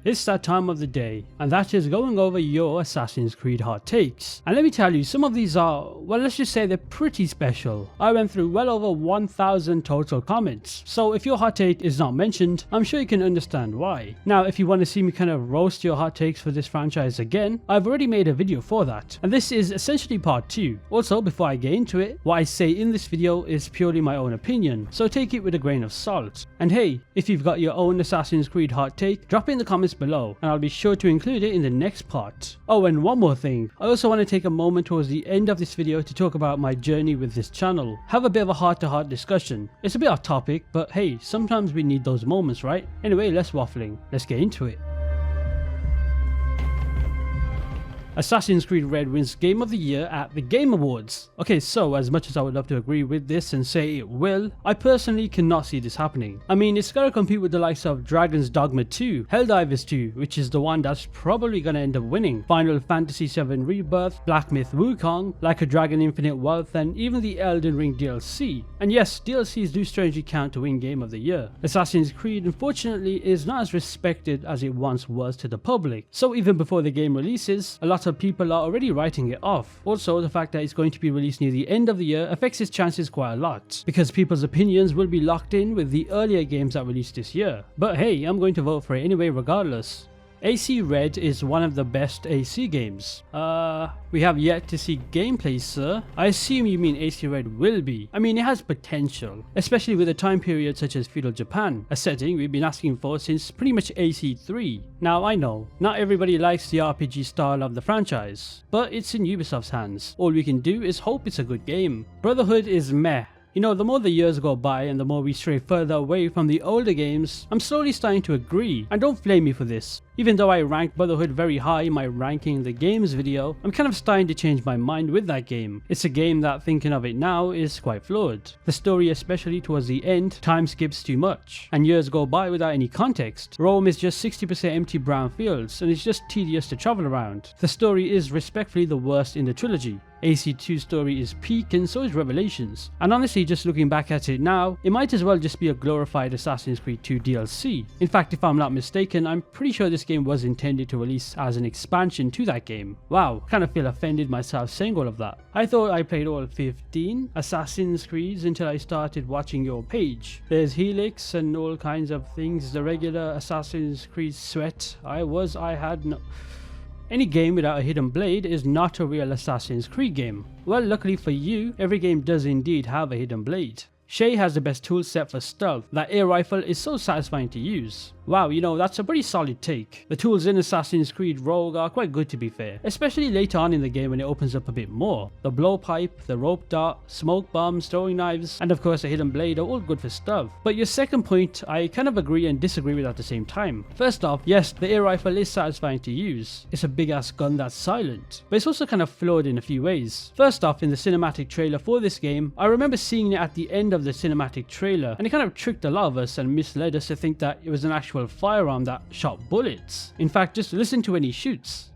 It's that time of the day, and that is going over your Assassin's Creed hot takes. And let me tell you, some of these are, well, let's just say they're pretty special. I went through well over 1,000 total comments, so if your hot take is not mentioned, I'm sure you can understand why. Now, if you want to see me kind of roast your hot takes for this franchise again, I've already made a video for that, and this is essentially part 2. Also, before I get into it, what I say in this video is purely my own opinion, so take it with a grain of salt. And hey, if you've got your own Assassin's Creed hot take, drop it in the comments below, and I'll be sure to include it in the next part. Oh, and one more thing, I also want to take a moment towards the end of this video to talk about my journey with this channel. Have a bit of a heart-to-heart discussion. It's a bit off topic, but hey, sometimes we need those moments, right? Anyway, less waffling, let's get into it. Assassin's Creed Red wins Game of the Year at the Game Awards. Okay, so as much as I would love to agree with this and say it will, I personally cannot see this happening. I mean, it's gotta compete with the likes of Dragon's Dogma 2, Helldivers 2, which is the one that's probably gonna end up winning, Final Fantasy VII Rebirth, Black Myth Wukong, Like a Dragon Infinite Wealth, and even the Elden Ring DLC. And yes, DLCs do strangely count to win Game of the Year. Assassin's Creed unfortunately is not as respected as it once was to the public, so even before the game releases, a lot of people are already writing it off. Also, the fact that it's going to be released near the end of the year affects its chances quite a lot, because people's opinions will be locked in with the earlier games that released this year. But hey, I'm going to vote for it anyway regardless. AC Red is one of the best AC games. We have yet to see gameplay, sir. I assume you mean AC Red will be. I mean, it has potential, especially with a time period such as feudal Japan, a setting we've been asking for since pretty much AC3. Now, I know, not everybody likes the RPG style of the franchise, but it's in Ubisoft's hands. All we can do is hope it's a good game. Brotherhood is meh. You know, the more the years go by and the more we stray further away from the older games, I'm slowly starting to agree, and don't blame me for this. Even though I ranked Brotherhood very high in my ranking the games video, I'm kind of starting to change my mind with that game. It's a game that, thinking of it now, is quite flawed. The story, especially towards the end, time skips too much, and years go by without any context. Rome is just 60% empty brown fields, and it's just tedious to travel around. The story is respectfully the worst in the trilogy. AC2's story is peak and so is Revelations, and honestly, just looking back at it now, it might as well just be a glorified Assassin's Creed 2 DLC. In fact, if I'm not mistaken, I'm pretty sure this game was intended to release as an expansion to that game. Wow, kind of feel offended myself saying all of that. I thought I played all 15 Assassin's Creeds until I started watching your page. There's Helix and all kinds of things, the regular Assassin's Creed sweat. I had no... Any game without a hidden blade is not a real Assassin's Creed game. Well, luckily for you, every game does indeed have a hidden blade. Shay has the best toolset for stealth. That air rifle is so satisfying to use. Wow, you know, that's a pretty solid take. The tools in Assassin's Creed Rogue are quite good to be fair, especially later on in the game when it opens up a bit more. The blowpipe, the rope dart, smoke bombs, throwing knives, and of course a hidden blade are all good for stealth. But your second point, I kind of agree and disagree with at the same time. First off, yes, the air rifle is satisfying to use. It's a big ass gun that's silent, but it's also kind of flawed in a few ways. First off, in the cinematic trailer for this game, I remember seeing it at the end of the cinematic trailer, and it kind of tricked a lot of us and misled us to think that it was an actual firearm that shot bullets. In fact, just listen to when he shoots.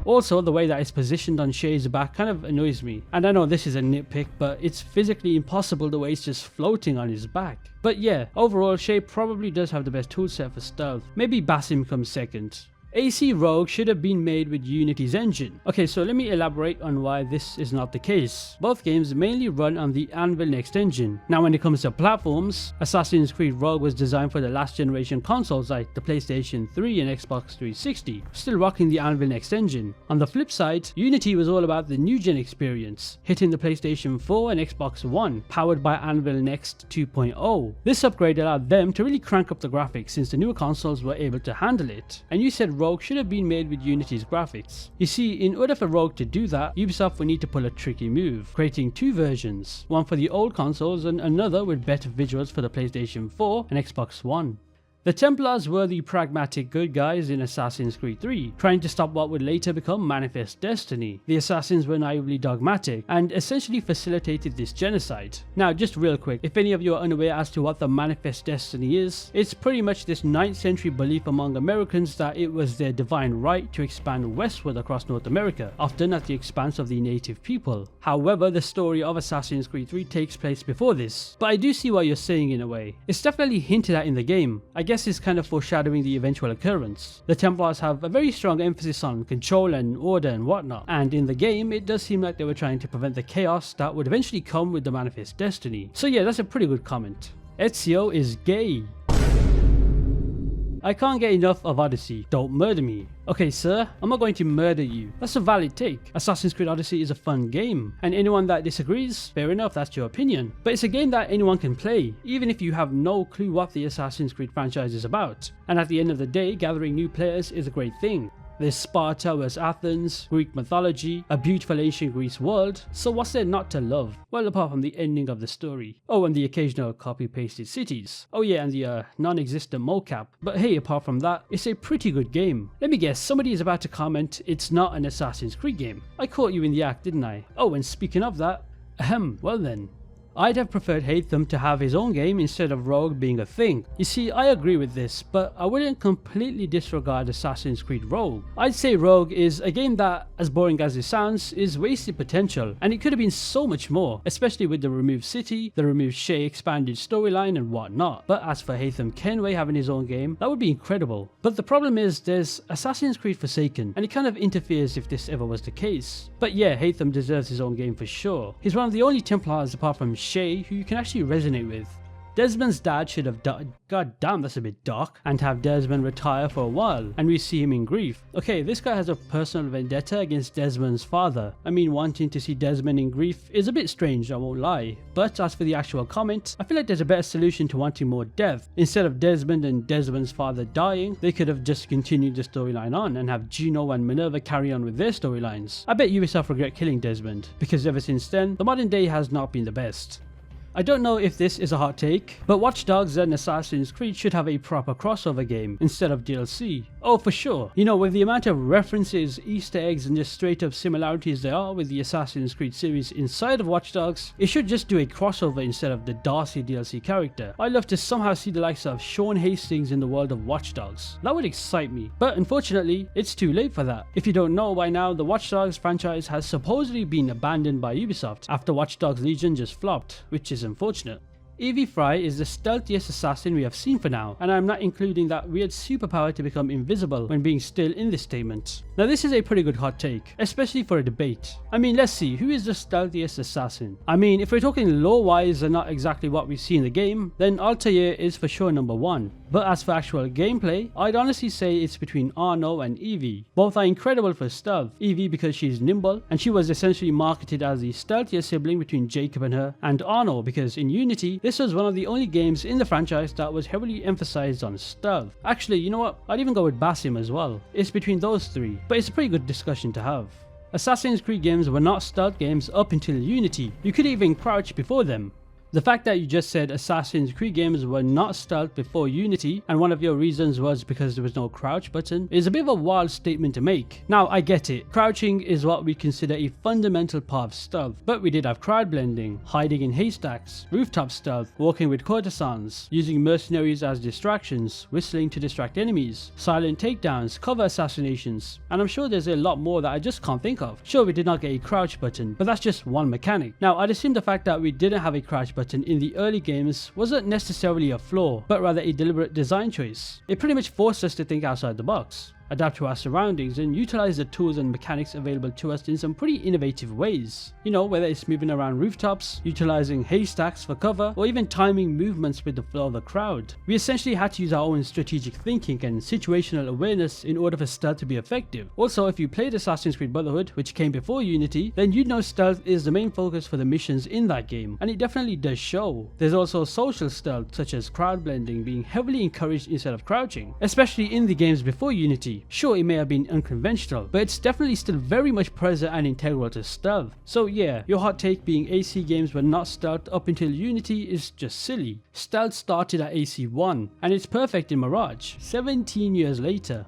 Also, the way that it's positioned on Shay's back kind of annoys me. And I know this is a nitpick, but it's physically impossible the way it's just floating on his back. But yeah, overall, Shay probably does have the best toolset for stealth. Maybe Basim comes second. AC Rogue should have been made with Unity's engine. Okay, so let me elaborate on why this is not the case. Both games mainly run on the Anvil Next engine. Now when it comes to platforms, Assassin's Creed Rogue was designed for the last generation consoles like the PlayStation 3 and Xbox 360, still rocking the Anvil Next engine. On the flip side, Unity was all about the new gen experience, hitting the PlayStation 4 and Xbox One, powered by Anvil Next 2.0. This upgrade allowed them to really crank up the graphics since the newer consoles were able to handle it. And you said Rogue should have been made with Unity's graphics. You see, in order for Rogue to do that, Ubisoft would need to pull a tricky move, creating two versions, one for the old consoles and another with better visuals for the PlayStation 4 and Xbox One. The Templars were the pragmatic good guys in Assassin's Creed 3, trying to stop what would later become Manifest Destiny. The assassins were naively dogmatic and essentially facilitated this genocide. Now just real quick, if any of you are unaware as to what the Manifest Destiny is, it's pretty much this 9th century belief among Americans that it was their divine right to expand westward across North America, often at the expense of the native people. However, the story of Assassin's Creed 3 takes place before this, but I do see what you're saying in a way. It's definitely hinted at in the game. I guess is kind of foreshadowing the eventual occurrence. The Templars have a very strong emphasis on control and order and whatnot, and in the game it does seem like they were trying to prevent the chaos that would eventually come with the Manifest Destiny. So yeah, that's a pretty good comment. Ezio is gay. I can't get enough of Odyssey. Don't murder me. Okay sir, I'm not going to murder you. That's a valid take. Assassin's Creed Odyssey is a fun game, and anyone that disagrees, fair enough, that's your opinion. But it's a game that anyone can play, even if you have no clue what the Assassin's Creed franchise is about. And at the end of the day, gathering new players is a great thing. There's Sparta versus Athens, Greek mythology, a beautiful ancient Greece world, so what's there not to love? Well, apart from the ending of the story. Oh, and the occasional copy-pasted cities. Oh yeah, and the non-existent mocap. But hey, apart from that, it's a pretty good game. Let me guess, somebody is about to comment, it's not an Assassin's Creed game. I caught you in the act, didn't I? Oh, and speaking of that, well then. I'd have preferred Haytham to have his own game instead of Rogue being a thing. You see, I agree with this, but I wouldn't completely disregard Assassin's Creed Rogue. I'd say Rogue is a game that, as boring as it sounds, is wasted potential, and it could have been so much more, especially with the removed city, the removed Shay expanded storyline and whatnot. But as for Haytham Kenway having his own game, that would be incredible. But the problem is there's Assassin's Creed Forsaken, and it kind of interferes if this ever was the case. But yeah, Haytham deserves his own game for sure. He's one of the only Templars apart from Shay who you can actually resonate with. Desmond's dad should have died. God damn, that's a bit dark. And have Desmond retire for a while, and we see him in grief. Okay, this guy has a personal vendetta against Desmond's father. I mean, wanting to see Desmond in grief is a bit strange, I won't lie. But as for the actual comment, I feel like there's a better solution to wanting more death. Instead of Desmond and Desmond's father dying, they could have just continued the storyline on and have Gino and Minerva carry on with their storylines. I bet Ubisoft regret killing Desmond, because ever since then, the modern day has not been the best. I don't know if this is a hot take, but Watch Dogs and Assassin's Creed should have a proper crossover game instead of DLC. Oh, for sure. You know, with the amount of references, Easter eggs and just straight up similarities there are with the Assassin's Creed series inside of Watch Dogs, it should just do a crossover instead of the Darcy DLC character. I'd love to somehow see the likes of Sean Hastings in the world of Watch Dogs. That would excite me, but unfortunately, it's too late for that. If you don't know by now, the Watch Dogs franchise has supposedly been abandoned by Ubisoft after Watch Dogs Legion just flopped, which is unfortunate. Evie Fry is the stealthiest assassin we have seen for now, and I'm not including that weird superpower to become invisible when being still in this statement. Now this is a pretty good hot take, especially for a debate. I mean, let's see, who is the stealthiest assassin? I mean, if we're talking lore-wise and not exactly what we see in the game, then Altair is for sure number one. But as for actual gameplay, I'd honestly say it's between Arno and Evie. Both are incredible for stealth, Evie because she's nimble, and she was essentially marketed as the stealthiest sibling between Jacob and her, and Arno because in Unity, this was one of the only games in the franchise that was heavily emphasized on stealth. Actually, you know what, I'd even go with Basim as well. It's between those three, but it's a pretty good discussion to have. Assassin's Creed games were not stealth games up until Unity. You could even crouch before them. The fact that you just said Assassin's Creed games were not stealth before Unity, and one of your reasons was because there was no crouch button, is a bit of a wild statement to make. Now, I get it, crouching is what we consider a fundamental part of stealth, but we did have crowd blending, hiding in haystacks, rooftop stealth, walking with courtesans, using mercenaries as distractions, whistling to distract enemies, silent takedowns, cover assassinations, and I'm sure there's a lot more that I just can't think of. Sure, we did not get a crouch button, but that's just one mechanic. Now, I'd assume the fact that we didn't have a crouch button in the early games wasn't necessarily a flaw, but rather a deliberate design choice. It pretty much forced us to think outside the box, adapt to our surroundings, and utilize the tools and mechanics available to us in some pretty innovative ways. You know, whether it's moving around rooftops, utilizing haystacks for cover, or even timing movements with the flow of the crowd. We essentially had to use our own strategic thinking and situational awareness in order for stealth to be effective. Also, if you played Assassin's Creed Brotherhood, which came before Unity, then you'd know stealth is the main focus for the missions in that game, and it definitely does show. There's also social stealth, such as crowd blending being heavily encouraged instead of crouching, especially in the games before Unity. Da Sure, it may have been unconventional, but it's definitely still very much present and integral to stealth. So yeah, your hot take being AC games were not stealth up until Unity is just silly. Stealth started at AC1, and it's perfect in Mirage, 17 years later.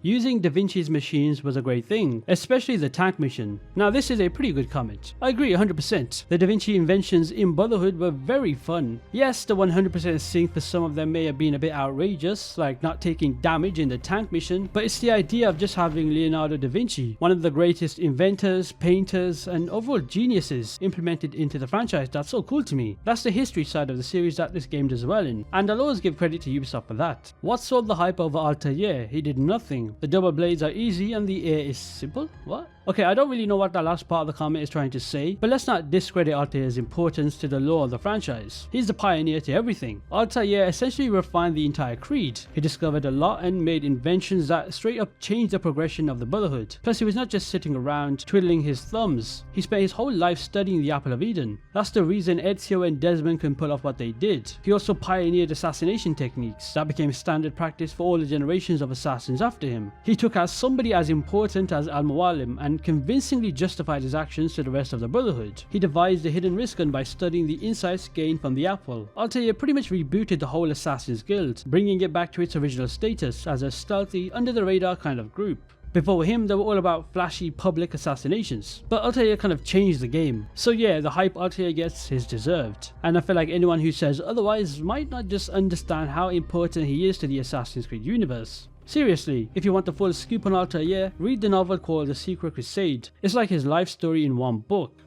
Using Da Vinci's machines was a great thing, especially the tank mission. Now this is a pretty good comment. I agree 100%. The Da Vinci inventions in Brotherhood were very fun. Yes, the 100% sync for some of them may have been a bit outrageous, like not taking damage in the tank mission, but it's the idea of just having Leonardo da Vinci, one of the greatest inventors, painters, and overall geniuses implemented into the franchise that's so cool to me. That's the history side of the series that this game does well in, and I'll always give credit to Ubisoft for that. What sold the hype over Altair? He did nothing. The double blades are easy and the air is simple? What? Okay, I don't really know what that last part of the comment is trying to say, but let's not discredit Altair's importance to the lore of the franchise. He's the pioneer to everything. Altair essentially refined the entire creed. He discovered a lot and made inventions that straight up changed the progression of the Brotherhood. Plus, he was not just sitting around twiddling his thumbs. He spent his whole life studying the Apple of Eden. That's the reason Ezio and Desmond can pull off what they did. He also pioneered assassination techniques that became standard practice for all the generations of assassins after him. He took out somebody as important as Al-Mualim and convincingly justified his actions to the rest of the Brotherhood. He devised the hidden risk gun by studying the insights gained from the Apple. Altair pretty much rebooted the whole Assassin's Guild, bringing it back to its original status as a stealthy, under-the-radar kind of group. Before him, they were all about flashy public assassinations, but Altair kind of changed the game. So yeah, the hype Altair gets is deserved, and I feel like anyone who says otherwise might not just understand how important he is to the Assassin's Creed universe. Seriously, if you want the full scoop on Altair, read the novel called The Secret Crusade. It's like his life story in one book.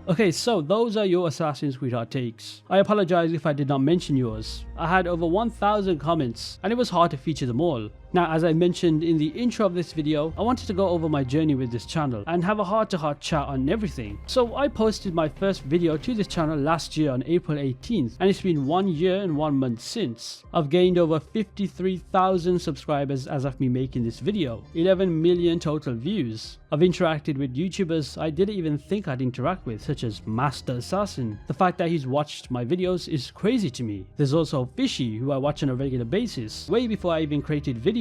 Okay, so those are your Assassin's Creed hot takes. I apologize if I did not mention yours. I had over 1,000 comments and it was hard to feature them all. Now, as I mentioned in the intro of this video, I wanted to go over my journey with this channel and have a heart-to-heart chat on everything. So I posted my first video to this channel last year on April 18th, and it's been 1 year and 1 month since. I've gained over 53,000 subscribers as of me making this video, 11 million total views. I've interacted with YouTubers I didn't even think I'd interact with, such as Master Assassin. The fact that he's watched my videos is crazy to me. There's also Fishy, who I watch on a regular basis, way before I even created videos.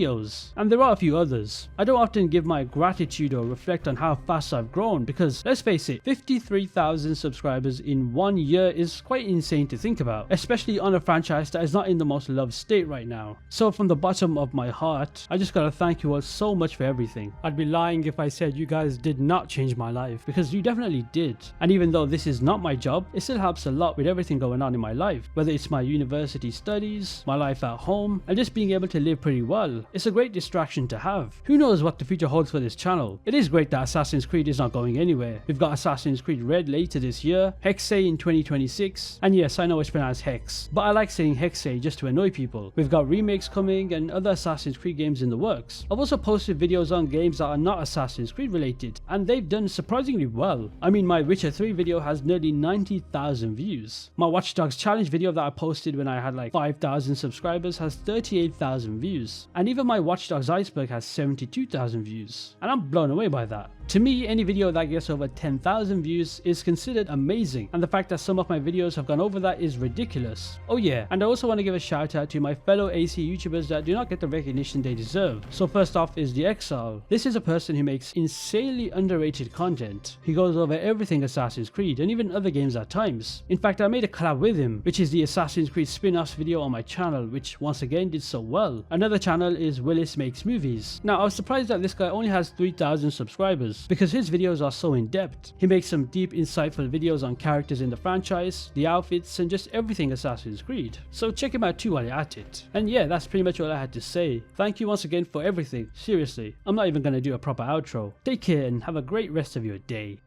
And there are a few others. I don't often give my gratitude or reflect on how fast I've grown because, let's face it, 53,000 subscribers in 1 year is quite insane to think about, especially on a franchise that is not in the most loved state right now. So from the bottom of my heart, I just gotta thank you all so much for everything. I'd be lying if I said you guys did not change my life, because you definitely did. And even though this is not my job, it still helps a lot with everything going on in my life, whether it's my university studies, my life at home, and just being able to live pretty well. It's a great distraction to have. Who knows what the future holds for this channel. It is great that Assassin's Creed is not going anywhere. We've got Assassin's Creed Red later this year, Hexe in 2026, and yes, I know it's pronounced Hex, but I like saying Hexe just to annoy people. We've got remakes coming and other Assassin's Creed games in the works. I've also posted videos on games that are not Assassin's Creed related, and they've done surprisingly well. I mean, my Witcher 3 video has nearly 90,000 views. My Watch Dogs challenge video that I posted when I had like 5,000 subscribers has 38,000 views, and even my Watch Dogs Iceberg has 72,000 views, and I'm blown away by that. To me, any video that gets over 10,000 views is considered amazing, and the fact that some of my videos have gone over that is ridiculous. Oh yeah, and I also want to give a shout out to my fellow AC YouTubers that do not get the recognition they deserve. So first off is The Exile. This is a person who makes insanely underrated content. He goes over everything Assassin's Creed and even other games at times. In fact, I made a collab with him, which is the Assassin's Creed spin-offs video on my channel, which once again did so well. Another channel is Willis Makes Movies. Now, I was surprised that this guy only has 3,000 subscribers because his videos are so in-depth. He makes some deep, insightful videos on characters in the franchise, the outfits, and just everything Assassin's Creed. So check him out too while you're at it. And yeah, that's pretty much all I had to say. Thank you once again for everything. Seriously, I'm not even gonna do a proper outro. Take care and have a great rest of your day.